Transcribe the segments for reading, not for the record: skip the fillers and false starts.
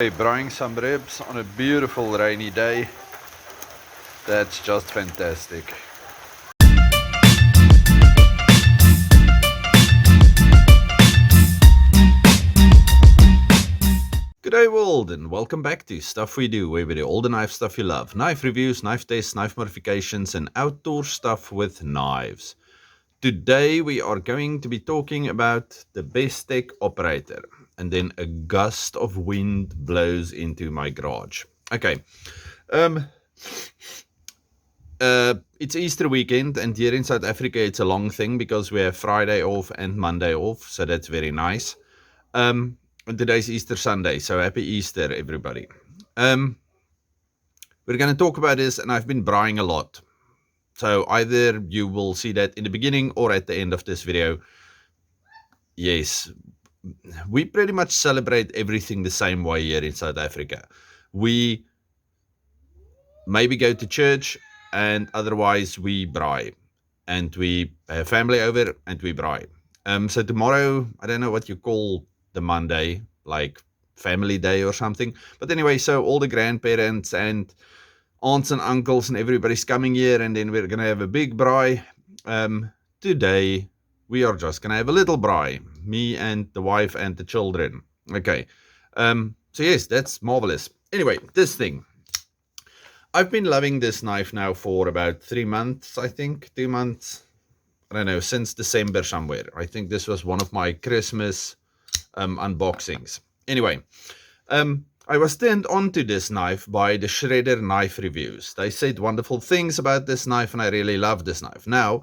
Hey, frying some ribs on a beautiful rainy day. That's just fantastic. G'day world and welcome back to Stuff We Do, where we do all the knife stuff you love. Knife reviews, knife tests, knife modifications and outdoor stuff with knives. Today we are going to be talking about the Bestech operator, and then a gust of wind blows into my garage. Okay, it's Easter weekend, and here in South Africa it's a long thing because we have Friday off and Monday off, so that's very nice. And today's Easter Sunday, so happy Easter, everybody. We're going to talk about this, and I've been buying a lot. So either you will see that in the beginning or at the end of this video. Yes, we pretty much celebrate everything the same way here in South Africa. We maybe go to church, and otherwise we braai. And we have family over, and we braai. So tomorrow, I don't know what you call the Monday, like family day or something. But anyway, so all the grandparents and aunts and uncles and everybody's coming here, and then we're going to have a big braai. Today, we are just going to have a little braai, me and the wife and the children. Okay. So yes, that's marvelous. Anyway, this thing. I've been loving this knife now for about 3 months, I think, 2 months. I don't know, since December somewhere. I think this was one of my Christmas unboxings. Anyway, I was turned on to this knife by the Shredder Knife Reviews. They said wonderful things about this knife, and I really love this knife. Now,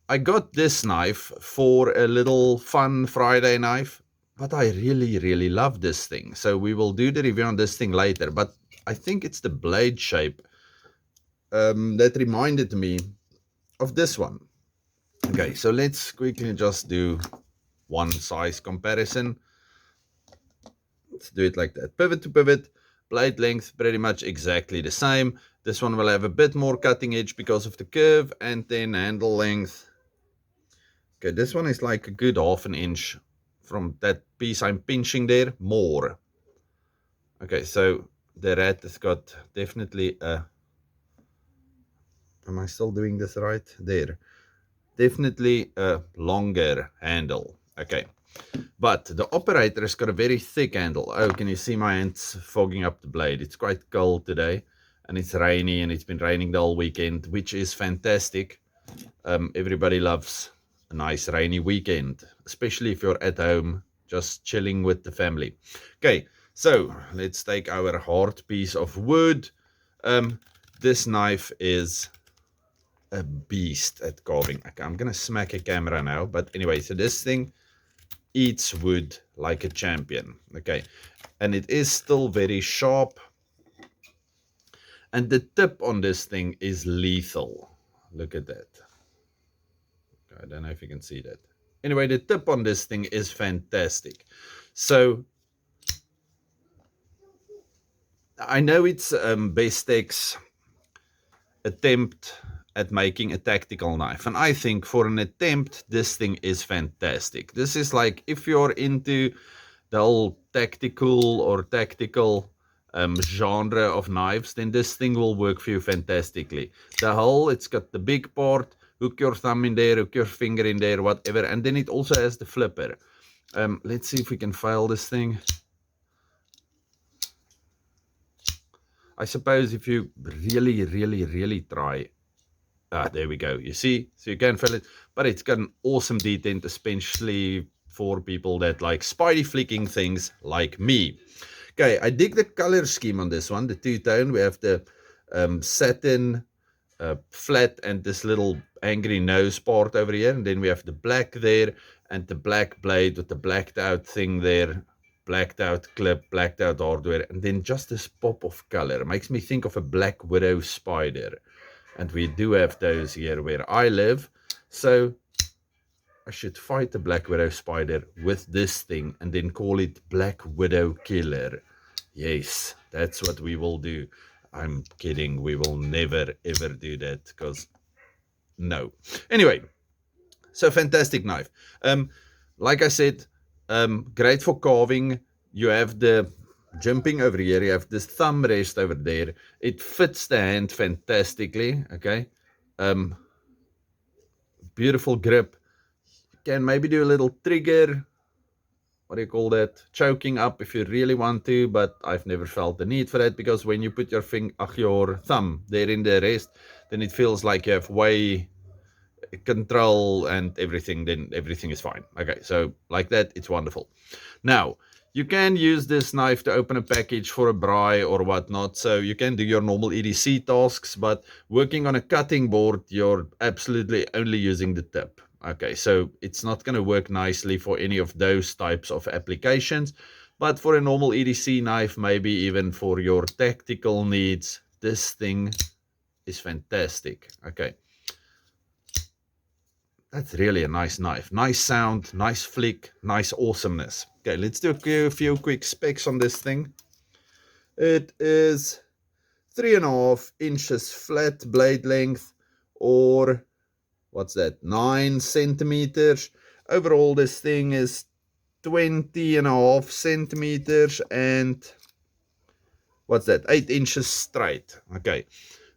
I got this knife for a little fun Friday knife, but I really, really love this thing. So we will do the review on this thing later, but I think it's the blade shape that reminded me of this one. Okay, so let's quickly just do one size comparison. Let's do it like that. Pivot to pivot, blade length pretty much exactly the same. This one will have a bit more cutting edge because of the curve, and then handle length. Okay, this one is like a good half an inch from that piece I'm pinching there, more. Okay, so the rat has got definitely a... Am I still doing this right? There. Definitely a longer handle. Okay. But the operator has got a very thick handle. Oh, can you see my hands fogging up the blade? It's quite cold today, and it's rainy, and it's been raining the whole weekend, which is fantastic. Everybody loves a nice rainy weekend, especially if you're at home, just chilling with the family. Okay, so let's take our hard piece of wood. This knife is a beast at carving. Okay, I'm going to smack a camera now, but anyway, so this thing eats wood like a champion. Okay, and it is still very sharp, and the tip on this thing is lethal. Look at that. I don't know if you can see that. Anyway, the tip on this thing is fantastic. So I know it's Bestech's attempt at making a tactical knife, and I think for an attempt this thing is fantastic. This is like, if you're into the whole tactical genre of knives, then this thing will work for you fantastically. The hull, it's got the big part, hook your thumb in there, hook your finger in there, whatever, and then it also has the flipper. Let's see if we can file this thing. I suppose if you really try. There we go. You see? So you can feel it. But it's got an awesome detent, especially for people that like spidey flicking things like me. Okay, I dig the color scheme on this one. The two-tone. We have the satin flat and this little angry nose part over here. And then we have the black there and the black blade with the blacked out thing there. Blacked out clip, blacked out hardware. And then just this pop of color. It makes me think of a Black Widow spider. And we do have those here where I live. So I should fight the Black Widow spider with this thing and then call it Black Widow Killer. Yes, that's what we will do. I'm kidding. We will never, ever do that because no. Anyway, so fantastic knife. Like I said, great for carving. You have the jumping over here, you have this thumb rest over there. It fits the hand fantastically, okay? Beautiful grip. You can maybe do a little trigger, what do you call that? Choking up if you really want to, but I've never felt the need for that, because when you put your your thumb there in the rest, then it feels like you have way control and everything, then everything is fine. Okay, so like that, it's wonderful. Now, you can use this knife to open a package for a braai or whatnot, so you can do your normal EDC tasks, but working on a cutting board, you're absolutely only using the tip. Okay, so it's not going to work nicely for any of those types of applications, but for a normal EDC knife, maybe even for your tactical needs, this thing is fantastic. Okay. That's really a nice knife. Nice sound, nice flick, nice awesomeness. Okay, let's do a few quick specs on this thing. It is 3.5 inches flat blade length, or what's that, 9 centimeters. Overall, this thing is 20.5 centimeters and what's that, 8 inches straight. Okay,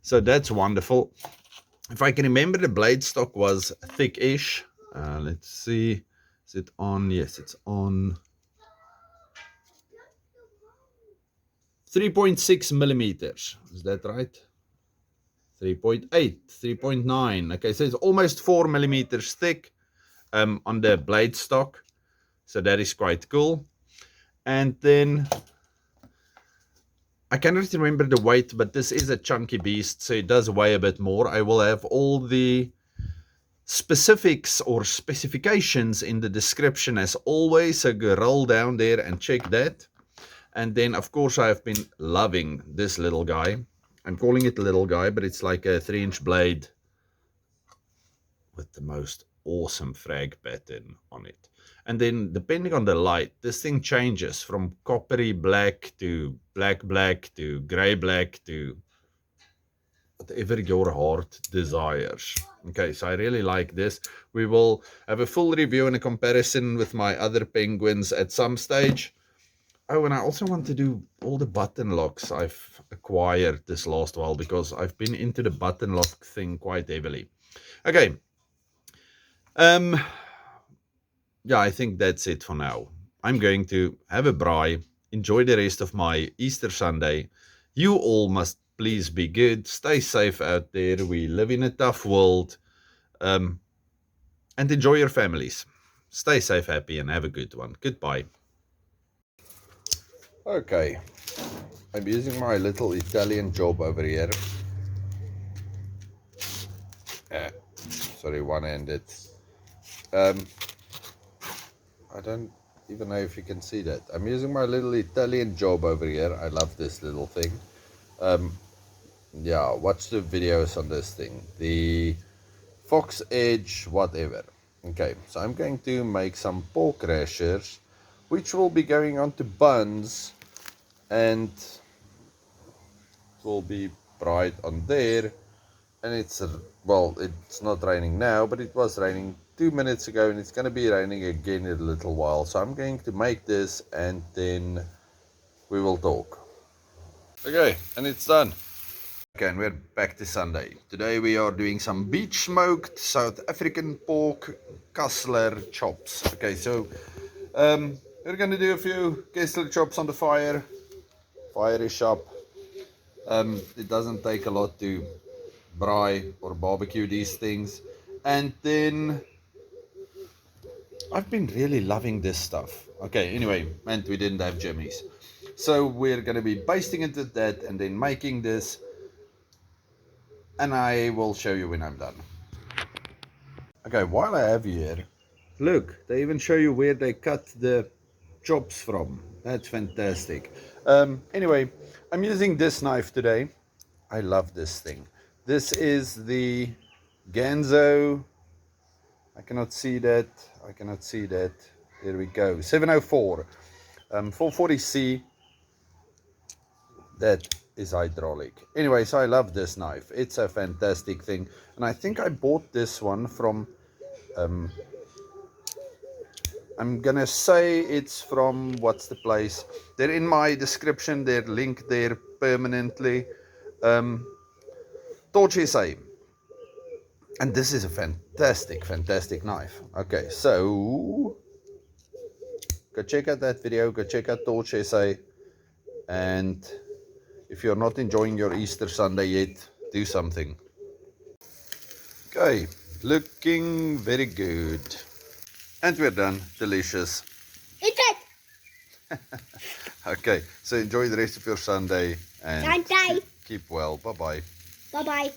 so that's wonderful. If I can remember, the blade stock was thick-ish. Let's see. Is it on? Yes, it's on 3.6 millimeters. Is that right? 3.8, 3.9. Okay, so it's almost 4 millimeters thick on the blade stock. So that is quite cool. And then I cannot remember the weight, but this is a chunky beast, so it does weigh a bit more. I will have all the specifics or specifications in the description as always, so go roll down there and check that. And then of course I've been loving this little guy. I'm calling it a little guy, but it's like a 3-inch blade with the most awesome frag pattern on it. And then depending on the light, this thing changes from coppery black to black to gray black to whatever your heart desires. Okay, so I really like this. We will have a full review and a comparison with my other penguins at some stage. Oh, and I also want to do all the button locks I've acquired this last while, because I've been into the button lock thing quite heavily. Okay. Yeah, I think that's it for now. I'm going to have a braai, enjoy the rest of my Easter Sunday. You all must please be good, stay safe out there. We live in a tough world. And enjoy your families. Stay safe, happy, and have a good one. Goodbye. Okay, I'm using my little Italian job over here. Sorry, one-handed. I don't even know if you can see that. I'm using my little Italian job over here. I love this little thing. Yeah, watch the videos on this thing. The Fox Edge, whatever. Okay, so I'm going to make some pork rashers, which will be going onto buns, and it will be bright on there. And it's, well, it's not raining now, but it was raining 2 minutes ago, and it's going to be raining again in a little while. So I'm going to make this, and then we will talk. Okay, and it's done. Okay, and we're back to Sunday. Today we are doing some beach smoked South African pork Kessler chops. Okay, so we're going to do a few Kessler chops on the fire. Fire is up. It doesn't take a lot to braai or barbecue these things. And then I've been really loving this stuff. Okay, anyway, and we didn't have jimmies. So we're going to be basting into that and then making this. And I will show you when I'm done. Okay, while I have you here, look, they even show you where they cut the chops from. That's fantastic. Anyway, I'm using this knife today. I love this thing. This is the Ganzo. I cannot see that. I cannot see that. There we go. 704. 440C. That is hydraulic. Anyway, so I love this knife. It's a fantastic thing. And I think I bought this one from I'm gonna say it's from, what's the place? They're in my description. They're linked there permanently. Torch SA. And this is a fantastic knife. Okay, so go check out that video. Go check out Torch SA. And if you're not enjoying your Easter Sunday yet, do something. Okay, looking very good. And we're done. Delicious. Eat it. Okay, so enjoy the rest of your Sunday and Sunday. keep well. Bye-bye. Bye-bye.